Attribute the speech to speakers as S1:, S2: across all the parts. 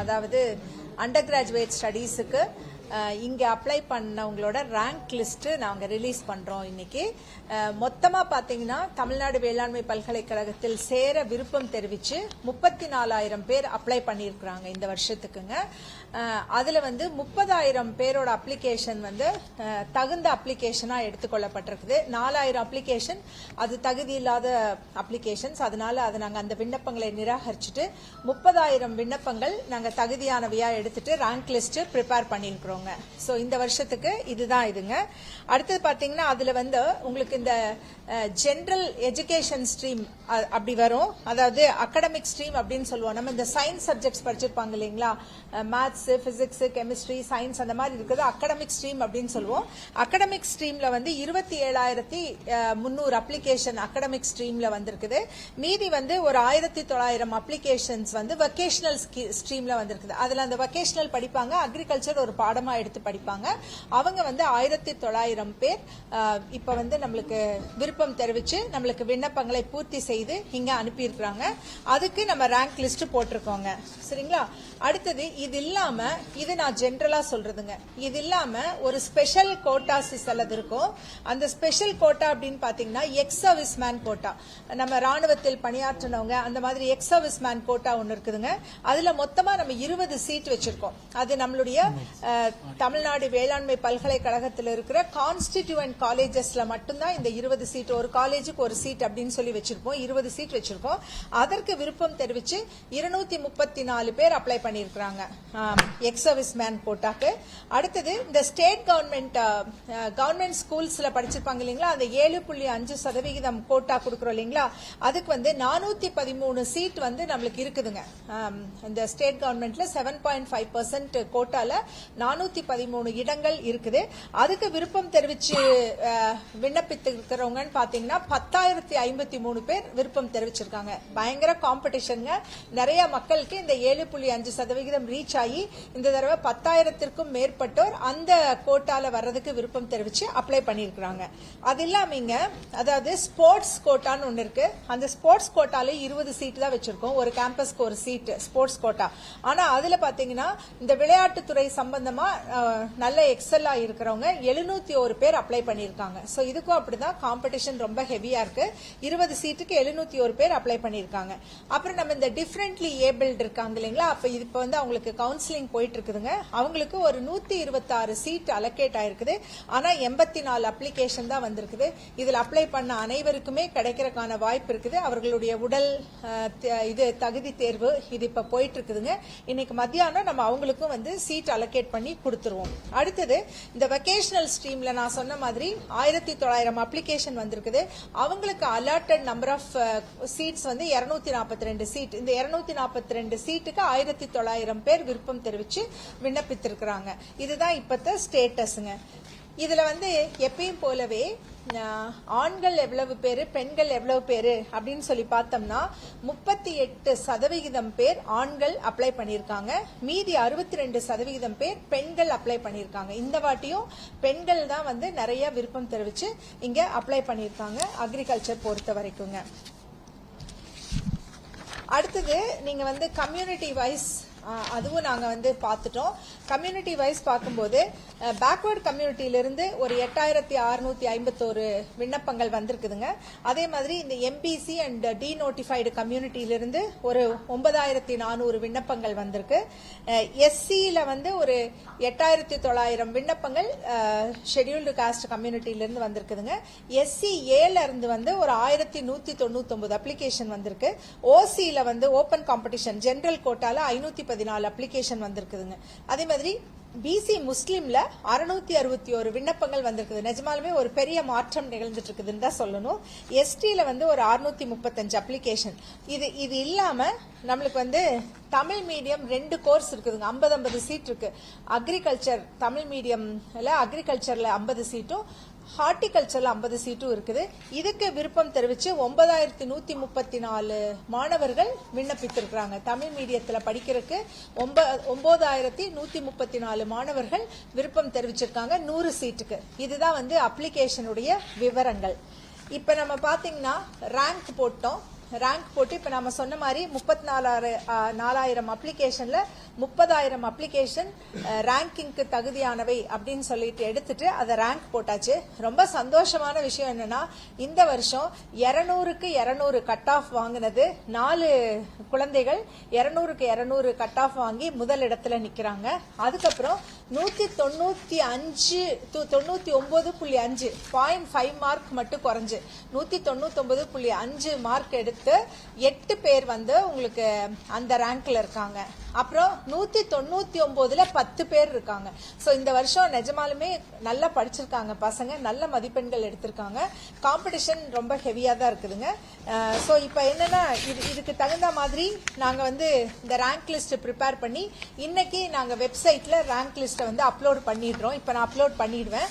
S1: அதாவது under graduate ஸ்டடீஸுக்கு இங்கே apply பண்ணவங்களோட rank list நாங்கள் ரிலீஸ் பண்ணுறோம் இன்னைக்கு. மொத்தமாக பார்த்தீங்கன்னா தமிழ்நாடு வேளாண்மை பல்கலைக்கழகத்தில் சேர விருப்பம் தெரிவித்து 34,000 பேர் அப்ளை பண்ணியிருக்கிறாங்க இந்த வருஷத்துக்குங்க. அதில் 30,000 பேரோட அப்ளிகேஷன் தகுந்த அப்ளிகேஷனாக எடுத்துக்கொள்ளப்பட்டிருக்குது. 4,000 அப்ளிகேஷன் அது தகுதி இல்லாத அப்ளிகேஷன்ஸ், அதனால அதை நாங்கள் அந்த விண்ணப்பங்களை நிராகரிச்சுட்டு 30,000 விண்ணப்பங்கள் நாங்கள் தகுதியானவையாக எடுத்துட்டு ரேங்க் லிஸ்ட் ப்ரிப்பேர் பண்ணியிருக்கிறோம். சோ இந்த வருஷத்துக்கு இதுதான் இதுங்க. அடுத்தது பாத்தீங்கன்னா அதுல உங்களுக்கு இந்த ஜெனரல் எஜுகேஷன் ஸ்ட்ரீம் அப்படி வரும், அதாவது அகாடமிக் ஸ்ட்ரீம் அப்படின்னு சொல்லுவோம். நம்ம இந்த சயின்ஸ் சப்ஜெக்ட்ஸ் படிச்சிருப்பாங்க இல்லைங்களா, மேத்ஸ், பிசிக்ஸ், கெமிஸ்ட்ரி, சயின்ஸ் அந்த மாதிரி இருக்குது அகாடமிக் ஸ்ட்ரீம் அப்படின்னு சொல்லுவோம். அகாடமிக் ஸ்ட்ரீம்ல 27,300 அப்ளிகேஷன் அகாடமிக் ஸ்ட்ரீம்ல வந்திருக்குது. மீதி ஒரு 1,900 அப்ளிகேஷன்ஸ் வொகேஷனல் ஸ்ட்ரீம்ல வந்திருக்குது. அதுல அந்த வொகேஷனல் படிப்பாங்க, அக்ரிகல்ச்சர் ஒரு பாடமா எடுத்து படிப்பாங்க. அவங்க 1,900 பேர் இப்ப நம்மளுக்கு விருப்பம் தெரிவிச்சு நம்மளுக்கு விண்ணப்பங்களை பூர்த்தி செய்து இங்க அனுப்பியிருக்கிறாங்க. அதுக்கு நம்ம ரேங்க் லிஸ்ட் போட்டிருக்கோங்க. சரிங்களா? அடுத்தது இது இல்லாம, இது நான் ஜெனரலா சொல்றதுங்க, இது இல்லாம ஒரு ஸ்பெஷல் கோட்டாஸ் சிலது இருக்கும். அந்த ஸ்பெஷல் கோட்டா அப்படின்னு பாத்தீங்கன்னா எக்ஸ் சர்வீஸ் மேன் கோட்டா, நம்ம ராணுவத்தில் பணியாற்றினவங்க அந்த மாதிரி எக்ஸ் சர்வீஸ் மேன் கோட்டா ஒன்னு இருக்குதுங்க. அதுல மொத்தமா நம்ம 20 சீட் வச்சிருக்கோம். அது நம்மளுடைய தமிழ்நாடு வேளாண்மை பல்கலைக்கழகத்தில் இருக்கிற கான்ஸ்டிடியூவன்ட் காலேஜஸ்ல மட்டும்தான் இந்த 20 சீட், ஒரு காலேஜுக்கு ஒரு சீட் அப்படின்னு சொல்லி வச்சிருப்போம். 20 சீட் வச்சிருக்கோம். அதற்கு விருப்பம் தெரிவிச்சு 234 பேர் அப்ளை பண்ணியிருக்கிறாங்க எக்ஸ் சர்வீஸ் மேன் கோட்டாக்கு. அடுத்தது இந்த ஸ்டேட் கவர்மெண்ட் ஸ்கூல்ஸ்ல படிச்சிருப்பாங்க இல்லைங்களா, அந்த 7.5% கோட்டா கொடுக்கறோம் இல்லைங்களா, அதுக்கு 413 சீட் நம்மளுக்கு இருக்குதுங்க. இந்த ஸ்டேட் கவர்மெண்ட்ல 7.5% கோட்டால 413 இடங்கள் இருக்குது. அதுக்கு விருப்பம் தெரிவிச்சு விண்ணப்பித்து இருக்கிறவங்க பாத்தீங்கன்னா 10,053 பேர் விருப்பம் தெரிவிச்சிருக்காங்க. பயங்கர காம்படிஷன், நிறைய மக்களுக்கு இந்த 7.5% ரீச் ஆகி இந்த தடவை 10,000க்கும் மேற்பட்டோர் அந்த கோட்டால வர்றதுக்கு விருப்பம் தெரிவிச்சு அப்ளை பண்ணிருக்காங்க. அது இல்லாம அதாவது ஸ்போர்ட்ஸ் கோட்டான்னு ஒன்னு இருக்கு. அந்த ஸ்போர்ட்ஸ் கோட்டால 20 சீட் தான் வச்சிருக்கோம், ஒரு கேம்பஸ்க்கு ஒரு சீட் ஸ்போர்ட்ஸ் கோட்டா. ஆனா அதுல பாத்தீங்கன்னா இந்த விளையாட்டுத்துறை சம்பந்தமா நல்ல எக்ஸலா இருக்கிறவங்க 701 பேர் அப்ளை பண்ணிருக்காங்க. சோ இதுக்கும் அப்படிதான் காம்படிஷன் ரொம்ப ஹெவியா இருக்கு. 20 சீட்டுக்கு 701 பேர் அப்ளை பண்ணிருக்காங்க. அப்புறம் நம்ம இந்த டிஃபரெண்ட்லி ஏபிள்டு இருக்காங்க இல்லைங்களா, அப்ப இப்ப அவங்களுக்கு கவுன்சிலிங் போயிட்டு இருக்குதுங்க. அவங்களுக்கு ஒரு 126 சீட் அலோகேட் ஆயிருக்குது. ஆனா 84 அப்ளிகேஷன் தான் வந்திருக்குது. இதுல அப்ளை பண்ண அனைவருக்குமே கிடைக்கிறதுக்கான வாய்ப்பு இருக்குது. அவர்களுடைய உடல் இது தகுதி தேர்வு இது இப்ப போயிட்டு இருக்குதுங்க. இன்னைக்கு மத்தியானம் நம்ம அவங்களுக்கும் சீட் அலோகேட் பண்ணி கொடுத்துருவோம். அடுத்தது இந்த வொகேஷனல் ஸ்ட்ரீம்ல நான் சொன்ன மாதிரி 1,900 அப்ளிகேஷன் வந்திருக்குது. அவங்களுக்கு allotted number of seats 242 seat. இந்த 242 சீட்டுக்கு 1,900 பேர் விருப்பம் தெரிவிச்சு விண்ணப்பித்திருக்கிறாங்க. இதுதான் இப்பத்த ஸ்டேட்டஸ்ங்க. இதுல எப்பயும் போலவே ஆண்கள் எவ்வளவு பேரு, பெண்கள் எவ்வளவு பேரு அப்படின்னு சொல்லி பார்த்தோம்னா 38% பேர் ஆண்கள் அப்ளை பண்ணிருக்காங்க. மீதி 62% பேர் பெண்கள் அப்ளை பண்ணிருக்காங்க. இந்த வாட்டியும் பெண்கள் தான் நிறைய விருப்பம் தெரிவிச்சு இங்க அப்ளை பண்ணிருக்காங்க அக்ரிகல்ச்சர் பொறுத்த வரைக்குங்க. அடுத்தது நீங்க கம்யூனிட்டி வைஸ் அதுவும் நாங்க பார்த்துட்டோம். கம்யூனிட்டி வைஸ் பார்க்கும்போது பேக்வர்ட் கம்யூனிட்டியிலிருந்து ஒரு 8,651 விண்ணப்பங்கள் வந்திருக்குதுங்க. அதே மாதிரி இந்த எம்பிசி அண்ட் டி நோட்டிஃபைடு கம்யூனிட்டியிலிருந்து ஒரு 9,400 விண்ணப்பங்கள் வந்திருக்கு. எஸ்சியில ஒரு 8,900 விண்ணப்பங்கள் ஷெட்யூல்டு காஸ்ட் கம்யூனிட்டியிலிருந்து வந்திருக்குதுங்க. எஸ்சி ஏல இருந்து ஒரு 1,199 அப்ளிகேஷன் வந்திருக்கு. ஓசியில ஓபன் காம்படிஷன் ஜெனரல் கோட்டால 514 அப்ளிகேஷன் வந்திருக்குதுங்க. அதே மாதிரி பிசி முஸ்லிம்ல 661 விண்ணப்பங்கள் வந்திருக்குது. நிஜமாலுமே ஒரு பெரிய மாற்றம் நிகழ்ந்துட்டு இருக்குதுன்னு தான் சொல்லணும். எஸ்டில ஒரு 635 அப்ளிகேஷன். இது இல்லாம நம்மளுக்கு தமிழ் மீடியம் 2 கோர்ஸ் இருக்குதுங்க. 50 சீட் இருக்கு. அக்ரிகல்ச்சர் தமிழ் மீடியம்ல அக்ரிகல்ச்சர்ல 50 சீட்டும் ஹார்டிகல்ச்சர்ல 50 சீட்டும் இருக்குது. இதுக்கு விருப்பம் தெரிவிச்சு 9,134 மாணவர்கள் விண்ணப்பித்திருக்கிறாங்க. தமிழ் மீடியத்துல படிக்கிறதுக்கு 9,134 மாணவர்கள் விருப்பம் தெரிவிச்சிருக்காங்க 100 சீட்டுக்கு. இதுதான் அப்ளிகேஷனுடைய விவரங்கள். இப்ப நம்ம பாத்தீங்கன்னா ரேங்க் போட்டோம். ரேங்க் போட்டு இப்ப நம்ம சொன்ன மாதிரி 34,000 அப்ளிகேஷன்ல 30,000 அப்ளிகேஷன் ரேங்கிங்க்கு தகுதியானவை அப்படின்னு சொல்லிட்டு எடுத்துட்டு அதை ரேங்க் போட்டாச்சு. ரொம்ப சந்தோஷமான விஷயம் என்னன்னா இந்த வருஷம் 200க்கு 200 கட் ஆஃப் வாங்கினது 4 குழந்தைகள் 200க்கு 200 கட் ஆஃப் வாங்கி முதல் இடத்துல நிக்கிறாங்க. அதுக்கப்புறம் 199.5 0.5 மார்க் மட்டும் குறைஞ்சு 199.5 மார்க் எடுத்து 8 பேர் வந்து உங்களுக்கு அந்த ரேங்க்ல இருக்காங்க. அப்புறம் 199ல 10 பேர் இருக்காங்க. சோ இந்த வருஷம் நிஜமாலுமே நல்லா படிச்சிருக்காங்க பசங்க, நல்ல மதிப்பெண்கள் எடுத்திருக்காங்க. காம்படிஷன் ரொம்ப ஹெவியா தான் இருக்குதுங்க. சோ இப்போ என்னன்னா இதுக்கு தகுந்த மாதிரி நாங்க வந்து இந்த ரேங்க் லிஸ்ட் ப்ரிப்பேர் பண்ணி இன்னைக்கு நாங்க வெப்சைட்ல ரேங்க் லிஸ்ட்டை வந்து அப்லோட் பண்ணிடுறோம். இப்போ நான் அப்லோட் பண்ணிடுவேன்.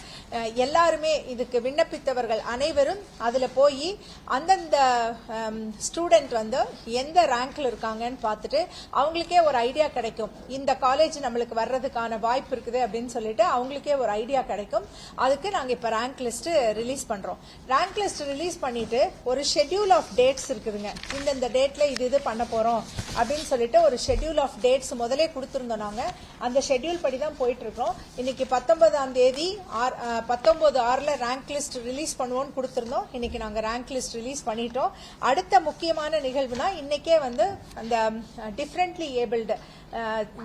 S1: எல்லாருமே இதுக்கு விண்ணப்பித்தவர்கள் அனைவரும் அதுல போய் அந்தந்த ஸ்டூடெண்ட் வந்து எந்த ரேங்க்ல இருக்காங்கன்னு பார்த்துட்டு அவங்களுக்கே ஒரு ஐடியா கிடைக்கும். இந்த காலேஜ் நம்மளுக்கு வர்றதுக்கான வாய்ப்பு இருக்குது அப்படின்னு சொல்லிட்டு அவங்களுக்கே ஒரு ஐடியா கிடைக்கும். அதுக்கு நாங்க இப்ப ரேங்க் லிஸ்ட் ரிலீஸ் பண்றோம். ரேங்க் லிஸ்ட் ரிலீஸ் பண்ணிட்டு ஒரு ஷெட்யூல் ஆஃப் டேட்ஸ் இருக்குதுங்க. இந்த டேட்ல இது பண்ண போறோம் அப்படின்னு சொல்லிட்டு ஒரு ஷெட்யூல் ஆஃப் டேட்ஸ் முதலே கொடுத்திருந்தோம். நாங்க அந்த ஷெட்யூல் படி தான் போயிட்டு இருக்கோம். இன்னைக்கு 19ஆம் தேதி 19/6ல ரேங்க் லிஸ்ட் ரிலீஸ் பண்ணுவோம்னு கொடுத்திருந்தோம். இன்னைக்கு நாங்க ரேங்க் லிஸ்ட் ரிலீஸ் பண்ணிட்டோம். அடுத்த முக்கியமான நிகழ்வுனா இன்னைக்கே வந்து அந்த டிஃபரெண்ட்லி ஏபிள்டு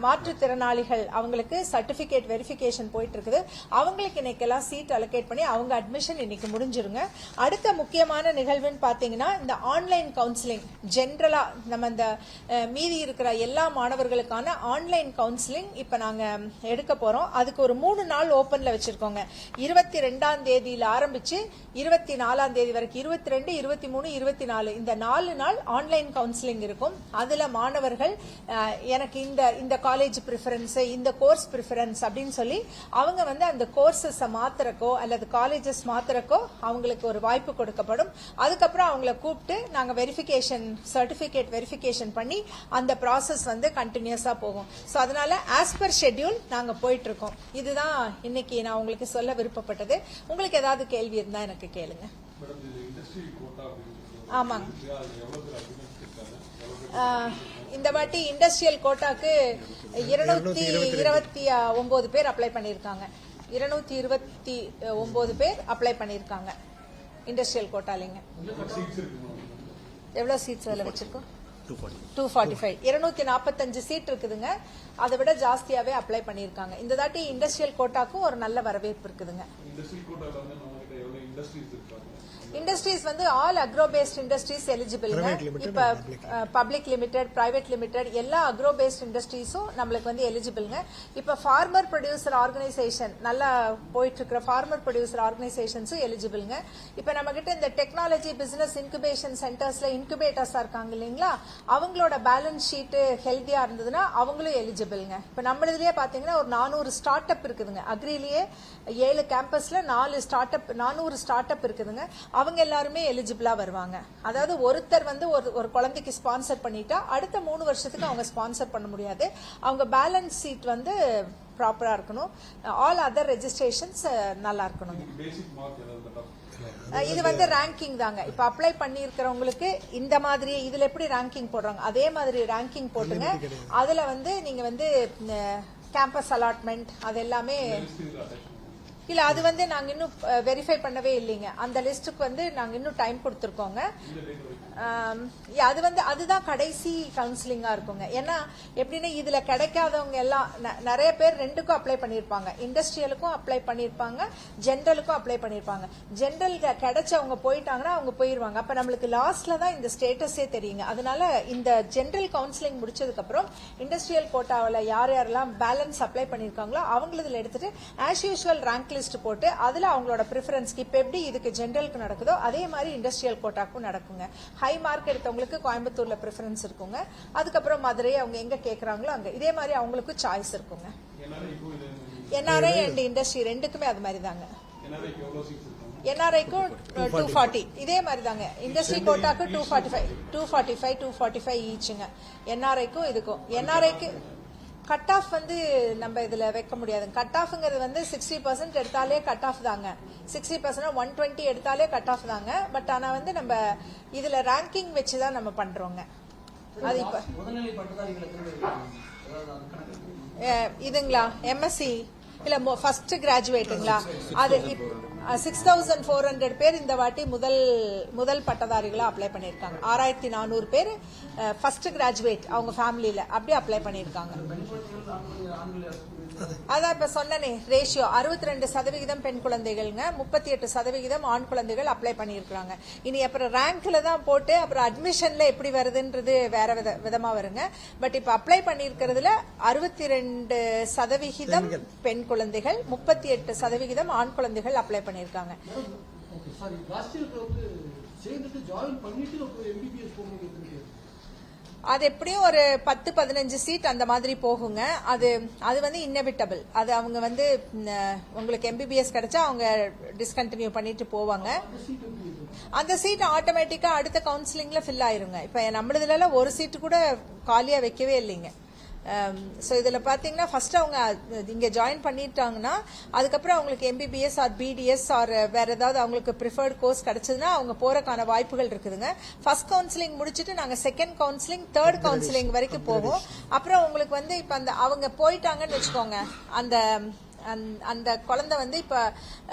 S1: மாற்றுத்திறனாளிகள் அவங்களுக்கு சர்டிபிகேட் வெரிஃபிகேஷன் போயிட்டு இருக்குது. அவங்களுக்கு இன்னைக்கெல்லாம் சீட் அலோகேட் பண்ணி அவங்க அட்மிஷன் இன்னைக்கு முடிஞ்சிருங்க. அடுத்த முக்கியமான நிகழ்வுன்னு பாத்தீங்கன்னா இந்த ஆன்லைன் கவுன்சிலிங் ஜென்ரலா நம்ம இந்த மீதி இருக்கிற எல்லா மாணவர்களுக்கான ஆன்லைன் கவுன்சிலிங் இப்ப நாங்க எடுக்க போறோம். அதுக்கு ஒரு 3 நாள் ஓபன்ல வச்சிருக்கோங்க. 22ஆம் தேதியில ஆரம்பிச்சு 24ஆம் தேதி வரைக்கும் 22, 23, 24 இந்த 4 நாள் ஆன்லைன் கவுன்சிலிங் இருக்கும். அதுல மாணவர்கள் எனக்கு இந்த காலேஜ் பிரிஃபரன்ஸ், இந்த கோர்ஸ் பிரிஃபரன்ஸ் அப்படின்னு சொல்லி அவங்க வந்து அந்த கோர்சஸ் மாத்துறக்கோ அல்லது காலேஜஸ் மாத்துறக்கோ அவங்களுக்கு ஒரு வாய்ப்பு கொடுக்கப்படும். அதுக்கப்புறம் அவங்கள கூப்பிட்டு நாங்க வெரிஃபிகேஷன் சர்டிபிகேட் வெரிஃபிகேஷன் பண்ணி அந்த ப்ராசஸ் வந்து கண்டினியூஸா போகும். சோ அதனால ஆஸ் பர் ஷெட்யூல் நாங்க போயிட்டு இருக்கோம். இதுதான் இன்னைக்கு நான் உங்களுக்கு சொல்ல விருப்பப்பட்டது. உங்களுக்கு ஏதாவது கேள்வி இருந்தா எனக்கு கேளுங்க. ஆமாங்க, இந்த வாட்டி இண்டஸ்ட்ரியல் கோட்டாக்கு 229 பேர் அப்ளை பண்ணிருக்காங்க. 229 பேர் அப்ளை பண்ணிருக்காங்க இண்டஸ்ட்ரியல் கோட்டாலிங்க. எவ்வளவு சீட்ஸ் அதுல வச்சிருக்கோம்? 245. 245 சீட் இருக்குதுங்க. அதை விட ஜாஸ்தியாவே அப்ளை பண்ணிருக்காங்க. இந்த தாட்டி இண்டஸ்ட்ரியல் கோட்டாக்கும் ஒரு நல்ல வரவேற்பு இருக்குதுங்க. இண்டஸ்ட்ரீஸ் வந்து ஆல் அக்ரோ பேஸ்ட் இண்டஸ்ட்ரீஸ் எலிஜிபிள்ங்க. இப்ப பப்ளிக் லிமிடெட், பிரைவேட் லிமிடெட் எல்லா அக்ரோ பேஸ்ட் இண்டஸ்ட்ரீஸும் நம்மளுக்கு வந்து எலிஜிபிள்ங்க. இப்ப ஃபார்மர் ப்ரொடியூசர் ஆர்கனைசேஷன் நல்லா போயிட்டு இருக்கிற ஃபார்மர் ப்ரொடியூசர் ஆர்கனைசேஷன்ஸும் எலிஜிபிள்ங்க. இப்ப நம்ம கிட்ட இந்த டெக்னாலஜி பிசினஸ் இன்குபேஷன் சென்டர்ஸ்ல இன்குபேட்டர்ஸ் இருக்காங்க இல்லைங்களா, அவங்களோட பேலன்ஸ் ஷீட் ஹெல்த்தியா இருந்ததுன்னா அவங்களும் எலிஜிபிள்ங்க. இப்ப நம்மளதுலயே பாத்தீங்கன்னா ஒரு 400 ஸ்டார்ட் அப் இருக்குதுங்க. அக்ரிலேயே 7 கேம்பஸ்ல 400 ஸ்டார்ட் அப் இருக்குதுங்க. அவங்க எல்லாருமே எலிஜிபிளா வருவாங்க. அதாவது ஒருத்தர் வந்து ஒரு குழந்தைக்கு ஸ்பான்சர் பண்ணிட்டா அடுத்த 3 வருஷத்துக்கு அவங்க ஸ்பான்சர் பண்ண முடியாது. அவங்க பேலன்ஸ் சீட் வந்து ப்ராப்பரா இருக்கணும். ஆல் அதர் ரெஜிஸ்ட்ரேஷன்ஸ் நல்லா இருக்கணும். இது வந்து ரேங்கிங் தாங்க. இப்ப அப்ளை பண்ணி இருக்கிறவங்களுக்கு இந்த மாதிரி இதுல எப்படி ரேங்கிங் போடுறாங்க அதே மாதிரி ரேங்கிங் போட்டுங்க. அதுல வந்து நீங்க வந்து கேம்பஸ் அலாட்மெண்ட் அது எல்லாமே இல்ல, அது வந்து நாங்க இன்னும் வெரிஃபை பண்ணவே இல்லைங்க. அந்த லிஸ்டுக்கு வந்து நாங்க இன்னும் டைம் கொடுத்துருக்கோங்க. அது வந்து அதுதான் கடைசி கவுன்சிலிங்கா இருக்குங்க. ஏன்னா எப்படின்னா இதுல கிடைக்காதவங்க எல்லாம் நிறைய பேர் 2க்கும் அப்ளை பண்ணிருப்பாங்க. இண்டஸ்ட்ரியலுக்கும் அப்ளை பண்ணிருப்பாங்க, ஜென்ரலுக்கும் அப்ளை பண்ணிருப்பாங்க. ஜென்ரல் கிடைச்சவங்க போயிட்டாங்கன்னா அவங்க போயிருவாங்க. அப்ப நம்மளுக்கு லாஸ்ட்ல தான் இந்த ஸ்டேட்டஸே தெரியுங்க. அதனால இந்த ஜென்ரல் கவுன்சிலிங் முடிச்சதுக்கு அப்புறம் இண்டஸ்ட்ரியல் கோட்டாவில் யார் யாரெல்லாம் பேலன்ஸ் அப்ளை பண்ணிருக்காங்களோ அவங்களதுல எடுத்துட்டு ஆஸ் யூஸ்வல் ரேங்க் லிஸ்ட் போட்டு அதுல அவங்களோட ப்ரிஃபரன்ஸ்க்கு இப்ப எப்படி இதுக்கு ஜென்ரலுக்கு நடக்குதோ அதே மாதிரி இண்டஸ்ட்ரியல் கோட்டாக்கும் நடக்குங்க. ஹை மார்க் எடுத்தவங்களுக்கு கோயம்புத்தூர்ல ப்ரிஃபரன்ஸ் இருக்குங்க. அதுக்கப்புறம் மதுரை அவங்க எங்க கேக்குறாங்களோ அங்க இதே மாதிரி அவங்களுக்கு சாய்ஸ் இருக்குங்க. என்ஆர்ஐ அண்ட் இண்டஸ்ட்ரி ரெண்டுக்குமே அது மாதிரி தாங்க. என்ஆர்ஐக்கும் 240 இதே மாதிரி தாங்க. இண்டஸ்ட்ரி கோட்டாக்கு 245 ஈச்சுங்க. என்ஆர்ஐக்கும் இதுக்கும். என்ஆர்ஐக்கு கட் ஆஃப் வந்து நம்ம இதுல வைக்க முடியாது. கட் ஆஃப்ங்கிறது வந்து 60% எடுத்தாலே கட் ஆஃப் தாங்க. 60% 120 எடுத்தாலே கட் ஆஃப் தாங்க. பட் ஆனா வந்து நம்ம இதுல ரேங்கிங் வச்சுதான் நம்ம பண்றோங்க. அது இப்ப இதுங்களா எம்எஸ்சி இல்ல ஃபர்ஸ்ட் கிராஜுவேட்டுங்களா, அது 6400 பேர் இந்த வாட்டி முதல் பட்டதாரிகளா அப்ளை பண்ணிருக்காங்க. 6400 பேர் ஃபர்ஸ்ட் கிராஜுவேட் அவங்க ஃபேமிலியில அப்படியே அப்ளை பண்ணிருக்காங்க. அதான் இப்ப சொன்னனே ரேஷியோ 62% பெண் குழந்தைகள்ங்க, 38% ஆண் குழந்தைகள் அப்ளை பண்ணிருக்காங்க. இனி அப்புறம் ரேங்க்ல தான் போட்டு அப்புறம் அட்மிஷன்ல எப்படி வருதுன்றது வேற விதமா வருங்க. பட் இப்ப அப்ளை பண்ணிருக்கிறதுல 62% பெண் குழந்தைகள், 38% ஆண் குழந்தைகள் அப்ளை பண்ணிருக்காங்க. அது எப்படியும் ஒரு 10-15 சீட் அந்த மாதிரி போகுங்க. அது வந்து இன்னெவிட்டபிள். அது அவங்க வந்து உங்களுக்கு எம்பிபிஎஸ் கிடைச்சா அவங்க டிஸ்கண்டினியூ பண்ணிட்டு போவாங்க. அந்த சீட் ஆட்டோமேட்டிக்கா அடுத்த கவுன்சிலிங்ல ஃபில் ஆயிருங்க. இப்ப நம்மளதுல ஒரு சீட்டு கூட காலியா வைக்கவே இல்லைங்க. ஸோ இதில் பார்த்தீங்கன்னா ஃபர்ஸ்ட் அவங்க இங்கே ஜாயின் பண்ணிட்டாங்கன்னா அதுக்கப்புறம் அவங்களுக்கு எம்பிபிஎஸ் ஆர் பிடிஎஸ் ஆர் வேற ஏதாவது அவங்களுக்கு ப்ரிஃபர்ட் கோர்ஸ் கிடைச்சதுன்னா அவங்க போறதுக்கான வாய்ப்புகள் இருக்குதுங்க. ஃபர்ஸ்ட் கவுன்சிலிங் முடிச்சுட்டு நாங்கள் செகண்ட் கவுன்சிலிங், தேர்ட் கவுன்சிலிங் வரைக்கும் போவோம். அப்புறம் உங்களுக்கு வந்து இப்போ அவங்க போயிட்டாங்கன்னு வச்சுக்கோங்க, அந்த குழந்தை வந்து இப்ப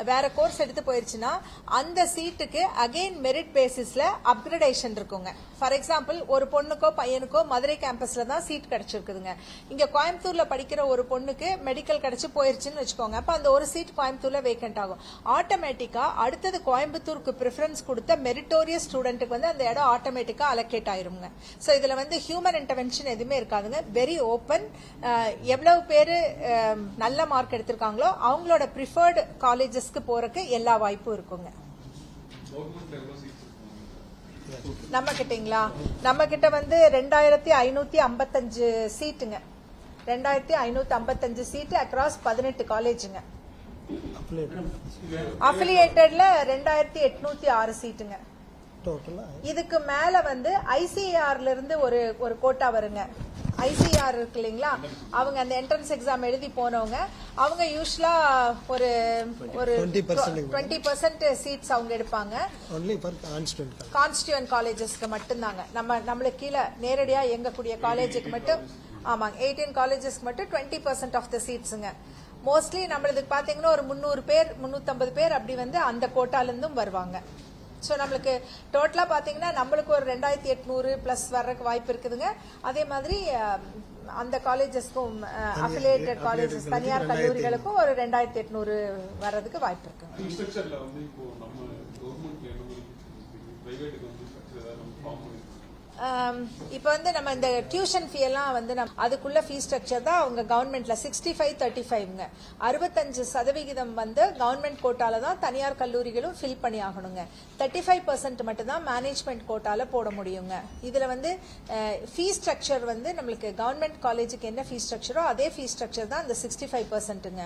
S1: வேற கோர்ஸ் எடுத்து போயிருச்சுன்னா அந்த சீட்டுக்கு அகைன் மெரிட் பேசிஸ்ல அப்கிரேடேஷன் இருக்குங்க. ஃபார் எக்ஸாம்பிள் ஒரு பொண்ணுக்கோ பையனுக்கோ மதுரை கேம்பஸ்ல தான் சீட் கிடைச்சிருக்குதுங்க. இங்க கோயம்புத்தூர்ல படிக்கிற ஒரு பொண்ணுக்கு மெடிக்கல் கிடைச்சு போயிருச்சுன்னு வச்சுக்கோங்க. அப்ப அந்த ஒரு சீட் கோயம்புத்தூர்ல வேகன்ட் ஆகும். ஆட்டோமேட்டிக்கா அடுத்தது கோயம்புத்தூருக்கு ப்ரிஃபரன்ஸ் கொடுத்த மெரிட்டோரியஸ் ஸ்டூடெண்ட்டுக்கு வந்து அந்த இடம் ஆட்டோமேட்டிக்கா அலோகேட் ஆயிருங்க. சோ இதுல வந்து ஹியூமன் இன்டர்வென்ஷன் எதுவுமே இருக்காதுங்க. Very open. எவ்வளவு பேரு நல்ல மார்க் எடுத்து இருக்காங்களோ அவங்களோட ப்ரிஃபர்டு காலேஜஸ்க்கு போறதுக்கு எல்லா வாய்ப்பும் இருக்குங்க. நம்ம கிட்டங்களா, நம்ம கிட்ட வந்து 2555 சீட்டுங்க. 2555 சீட்டு அக்ராஸ் 18 காலேஜுங்க. அஃபிலியேட்டட்ல 2806 சீட்டுங்க. இதுக்கு மேல வந்து ஐசிஆர்ல இருந்து ஒரு கோட்டா வருங்க. ஐசிஆர் இருக்கு இல்லைங்களா, அவங்க அந்த என்ட்ரன்ஸ் எக்ஸாம் எழுதி போனவங்க அவங்க யூஸ்வலா ஒரு 20% சீட்ஸ் அவங்க எடுப்பாங்க. கான்ஸ்டியூவன்ட் காலேஜஸ்க்கு மட்டும்தாங்க. நம்மளுக்கு கீழே நேரடியா இயங்கக்கூடிய காலேஜுக்கு மட்டும், ஆமாங்க, 18 காலேஜஸ்க்கு மட்டும் 20% ஆஃப் த சீட்ஸுங்க. மோஸ்ட்லி நம்மளுக்கு பாத்தீங்கன்னா ஒரு 300 பேர் 350 பேர் அப்படி வந்து அந்த கோட்டால இருந்தும் வருவாங்க. ஸோ நம்மளுக்கு டோட்டலா பாத்தீங்கன்னா நம்மளுக்கு ஒரு 2800 பிளஸ் வர்றதுக்கு வாய்ப்பு இருக்குதுங்க. அதே மாதிரி அந்த காலேஜஸ்க்கும் அஃபிலியேட்டட் காலேஜஸ் தனியார் கல்லூரிகளுக்கும் ஒரு 2800 வர்றதுக்கு வாய்ப்பு இருக்கு. இப்ப வந்து நம்ம இந்த டியூஷன் ஃபீ எல்லாம் வந்து அதுக்குள்ள ஃபீ ஸ்ட்ரக்சர் தான் அவங்க கவர்மெண்ட்ல 65-35ங்க. 65% வந்து கவர்மெண்ட் கோட்டால தான் தனியார் கல்லூரிகளும் ஃபில் பண்ணி ஆகணுங்க. 35% மட்டும் தான் மேனேஜ்மெண்ட் கோட்டால போட முடியுங்க. இதுல வந்து ஃபீ ஸ்ட்ரக்சர் வந்து நம்மளுக்கு கவர்மெண்ட் காலேஜுக்கு என்ன ஃபீ ஸ்ட்ரக்சரோ அதே ஃபீ ஸ்ட்ரக்சர் தான் இந்த 65%ங்க.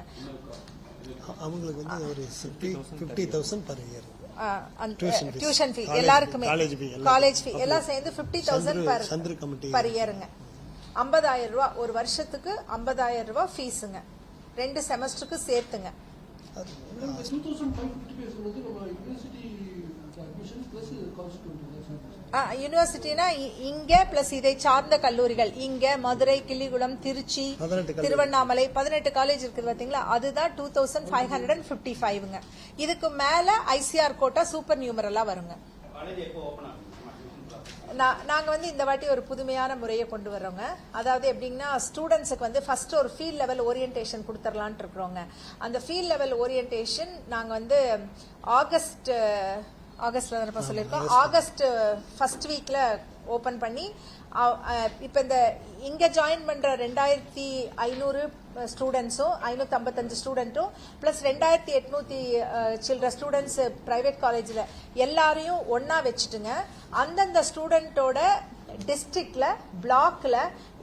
S2: அவங்களுக்கு வந்து ஒரு 50,000 per year
S1: டியூஷன் ஃபீ எல்லாருக்குமே, காலேஜ் ஃபீ எல்லாம் சேர்ந்து 50,000 பர் இயருங்க. 50,000 ரூபாய் ஒரு வருஷத்துக்கு, 50,000 ரூபாய் ஃபீஸுங்க, 2 செமஸ்டருக்கு சேர்த்துங்க. யூனிவர்சிட்டினா இங்க பிளஸ் இதை சார்ந்த கல்லூரிகள் இங்க மதுரை, கிள்ளிகுளம், திருச்சி, திருவண்ணாமலை 18 காலேஜ் இருக்குது பாத்தீங்களா, அதுதான் 2555ங்க. இதுக்கு மேல ஐசிஆர் கோட்டா சூப்பர் நியூமரலா வருங்க. நாங்க வந்து இந்த வாட்டி ஒரு புதுமையான முறையை கொண்டு வர்றோங்க. அதாவது எப்படின்னா ஸ்டூடெண்ட்ஸுக்கு வந்து ஃபர்ஸ்ட் ஒரு ஃபீல்ட் லெவல் ஓரியன்டேஷன் கொடுத்துடலான் இருக்கிறோங்க. அந்த ஃபீல்ட் லெவல் ஓரியன்டேஷன் நாங்க வந்து ஆகஸ்ட்ல தான் சொல்லியிருக்கோம். ஆகஸ்ட் ஃபர்ஸ்ட் வீக்ல ஓபன் பண்ணி இப்ப இந்த இங்க ஜாயின் பண்ற 2500 ஸ்டூடெண்ட்ஸும் 555 ஸ்டூடெண்ட்டும் பிளஸ் 2800 சில்ட்ர ஸ்டூடெண்ட்ஸ் பிரைவேட் காலேஜ்ல எல்லாரையும் ஒன்னா வச்சுட்டுங்க. அந்தந்த ஸ்டூடெண்டோட டிஸ்ட்ரிக்ட்ல பிளாக்ல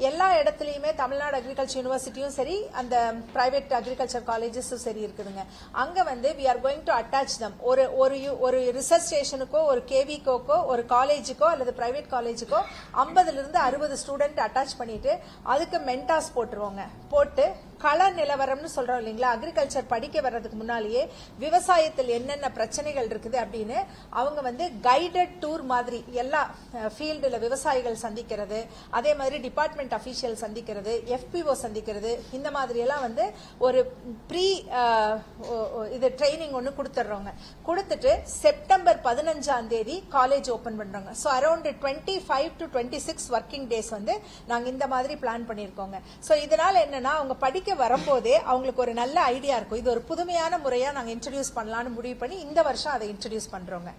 S1: எல்லா இடத்துலயுமே தமிழ்நாடு அக்ரிகல்ச்சர் யூனிவர்சிட்டியும் சரி அந்த பிரைவேட் அக்ரிகல்ச்சர் காலேஜஸும் சரி இருக்குதுங்க. அங்க வந்து we are going to attach them. ஒரு ரிசர்ச் ஸ்டேஷனுக்கோ ஒரு கேவிக்கோக்கோ ஒரு காலேஜுக்கோ அல்லது பிரைவேட் காலேஜுக்கோ 50ல இருந்து 60 ஸ்டூடெண்ட் அட்டாச் பண்ணிட்டு அதுக்கு மென்டாஸ் போட்டுருவாங்க. போட்டு கள நிலவரம்னு சொல்றோம் இல்லைங்களா, அக்ரிகல்ச்சர் படிக்க வர்றதுக்கு முன்னாலேயே விவசாயத்தில் என்னென்ன பிரச்சனைகள் இருக்குது அப்படின்னு அவங்க வந்து கைடட் டூர் மாதிரி எல்லா ஃபீல்டுல விவசாயிகள் சந்திக்கிறது, அதே மாதிரி டிபார்ட்மெண்ட் அபிஷியல் சந்திக்கிறது, FPO சந்திக்கிறது, இந்த மாதிரி எல்லாம் வந்து ஒரு ப்ரீ இது ட்ரைனிங் ஒன்று கொடுத்துட்றோங்க. கொடுத்துட்டு செப்டம்பர் 15ஆம் தேதி காலேஜ் ஓபன் பண்றாங்க. So around 25 to 26 working days வந்து நாங்க இந்த மாதிரி பிளான் பண்ணிருக்கோங்க. ஸோ இதனால என்னன்னா அவங்க படிக்க வரும்போதே அவங்களுக்கு ஒரு நல்ல ஐடியா இருக்கும். இது ஒரு புதுமையான முறையா நாங்க இன்ட்ரடியூஸ் பண்ணலாம்னு முடிவு பண்ணி இந்த வருஷம் அதை இன்ட்ரடியூஸ் பண்றோங்க.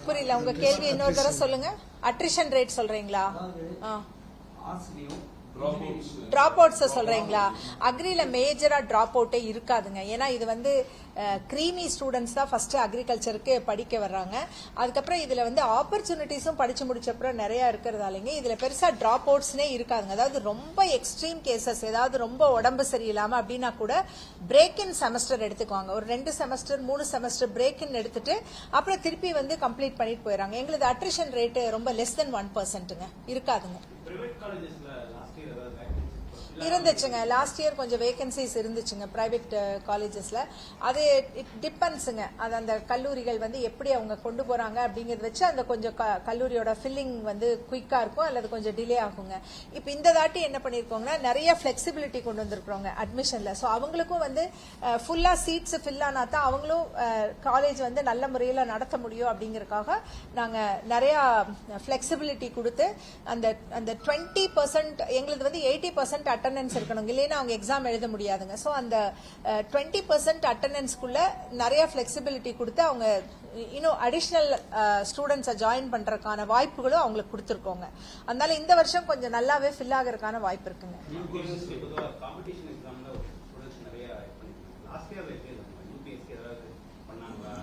S1: புரியல உங்க கேள்வி இன்னொரு தடவை சொல்லுங்க. அட்ரிஷன் ரேட் சொல்றீங்களா? டிராப் அவுட்ஸ் சொல்றீங்களா? அக்ரில மேஜரா டிராப் அவுட்டே இருக்காதுங்க. ஏன்னா இது வந்து கிரீமி ஸ்டூடெண்ட்ஸ் தான் ஃபர்ஸ்ட் அக்ரிகல்ச்சருக்கு படிக்க வர்றாங்க. அதுக்கப்புறம் இதுல வந்து ஆப்பர்ச்சுனிட்டிஸும் படிச்சு முடிச்சப்பறம் நிறைய இருக்கிறதாலங்க இதுல பெருசா டிராப் அவுட்ஸ்னே இருக்காதுங்க. அதாவது ரொம்ப எக்ஸ்ட்ரீம் கேசஸ், ஏதாவது ரொம்ப உடம்பு சரியில்லாம அப்படின்னா கூட பிரேக் இன் செமஸ்டர் எடுத்துக்குவாங்க. ஒரு 2 செமஸ்டர் 3 செமஸ்டர் பிரேக் இன் எடுத்துட்டு அப்புறம் திருப்பி வந்து கம்ப்ளீட் பண்ணிட்டு போயிடறாங்க. எங்களுக்கு அட்ரிஷன் ரேட் ரொம்ப லெஸ் தென் 1% இருக்காதுங்க. இருந்துச்சுங்க. லாஸ்ட் இயர் கொஞ்சம் வேகன்சிஸ் இருந்துச்சுங்க பிரைவேட் காலேஜஸ்ல. அது இட் டிபெண்ட்ஸுங்க. அது அந்த கல்லூரிகள் வந்து எப்படி அவங்க கொண்டு போறாங்க அப்படிங்கறத வச்சு அந்த கொஞ்சம் கல்லூரியோட ஃபில்லிங் வந்து குயிக்கா இருக்கும் அல்லது கொஞ்சம் டிலே ஆகுங்க. இப்ப இந்த தாட்டி என்ன பண்ணிருக்கோங்கன்னா நிறைய பிளெக்சிபிலிட்டி கொண்டு வந்திருக்கிறோங்க அட்மிஷன்ல. ஸோ அவங்களுக்கும் வந்து ஃபுல்லா சீட்ஸ் ஃபில் ஆனா தான் அவங்களும் காலேஜ் வந்து நல்ல முறையில் நடத்த முடியும் அப்படிங்கறதுக்காக நாங்க நிறைய பிளெக்சிபிலிட்டி கொடுத்து அந்த 20% எங்களுக்கு வந்து 80% அட்டெண்டன்ஸ் இருக்கணும், இல்லைன்னா அவங்க எக்ஸாம் எழுத முடியாதுங்க. ஸோ அந்த 20% அட்டெண்டன்ஸ்க்குள்ள நிறைய பிளெக்சிபிலிட்டி கொடுத்து அவங்க இன்னும் அடிஷனல் ஸ்டூடெண்ட்ஸை ஜாயின் பண்றதுக்கான வாய்ப்புகளும் அவங்களுக்கு கொடுத்துருக்கோங்க. அதனால இந்த வருஷம் கொஞ்சம் நல்லாவே ஃபில் ஆகிறதுக்கான வாய்ப்பு இருக்குங்க.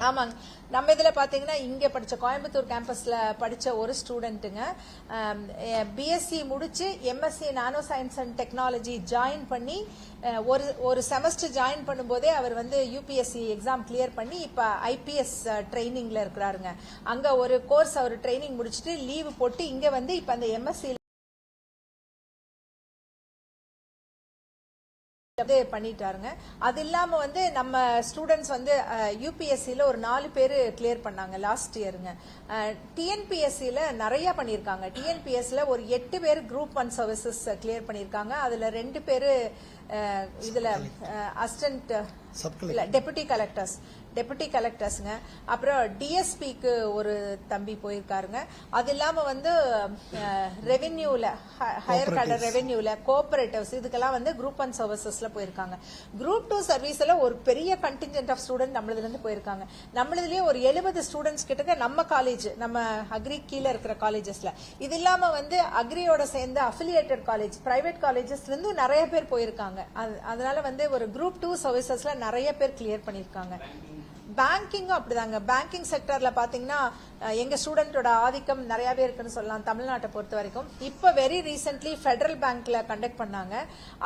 S1: ஆமாங்க. நம்ம இதுல பாத்தீங்கன்னா இங்க படிச்ச கோயம்புத்தூர் கேம்பஸ்ல படிச்ச ஒரு ஸ்டூடெண்ட்டுங்க BSc முடிச்சு MSc nano science and technology join பண்ணி ஒரு செமஸ்டர் ஜாயின் பண்ணும்போதே அவர் வந்து UPSC எக்ஸாம் கிளியர் பண்ணி இப்ப IPS ட்ரைனிங்ல இருக்கிறாருங்க. அங்க ஒரு கோர்ஸ் அவர் ட்ரைனிங் முடிச்சுட்டு லீவு போட்டு இங்க வந்து இப்ப அந்த MSc பண்ணிட்டாருங்க. அது இல்லாம வந்து நம்ம ஸ்டூடெண்ட்ஸ் வந்து UPSCல ஒரு 4 பேரு கிளியர் பண்ணாங்க லாஸ்ட் இயருங்க. TNPSCல நிறைய பண்ணிருக்காங்க. TNPSல ஒரு 8 பேர் குரூப் 1 சர்வீசஸ் கிளியர் பண்ணிருக்காங்க. அதுல 2 பேரு இதுல அசிஸ்டன்ட் இல்ல டெபுட்டி கலெக்டர்ஸ்ங்க. அப்புறம் DSPக்கு ஒரு தம்பி போயிருக்காருங்க. அது இல்லாம வந்து ரெவென்யூல ஹையர் கேடர் ரெவென்யூல கோஆபரேட்டிவ்ஸ் இதுக்கெல்லாம் வந்து குரூப் 1 சர்வீசஸ்ல போயிருக்காங்க. குரூப் 2 சர்வீஸ்ல ஒரு பெரிய கண்டிஞ்சென்ட் ஆஃப் ஸ்டூடெண்ட் நம்மளதுல இருந்து போயிருக்காங்க. நம்மளதுலயே ஒரு 70 ஸ்டூடெண்ட்ஸ் கிட்ட நம்ம காலேஜ் நம்ம அக்ரி கீழ இருக்கிற காலேஜஸ்ல. இது இல்லாம வந்து அக்ரியோட சேர்ந்த அஃபிலியேட்டட் காலேஜ் பிரைவேட் காலேஜஸ்ல இருந்து நிறைய பேர் போயிருக்காங்க. அதனால வந்து ஒரு குரூப் 2 சர்வீசஸ்ல நிறைய பேர் கிளியர் பண்ணிருக்காங்க. பேங்கிங்கும் அப்படிதாங்க. பேங்கிங் செக்டர்ல பாத்தீங்கன்னா எங்க ஸ்டூடெண்டோட ஆதிக்கம் நிறையவே இருக்குன்னு சொல்லலாம் தமிழ்நாட்டை பொறுத்த வரைக்கும். இப்ப வெரி ரீசென்ட்லி ஃபெடரல் பேங்க்ல கண்டக்ட் பண்ணாங்க.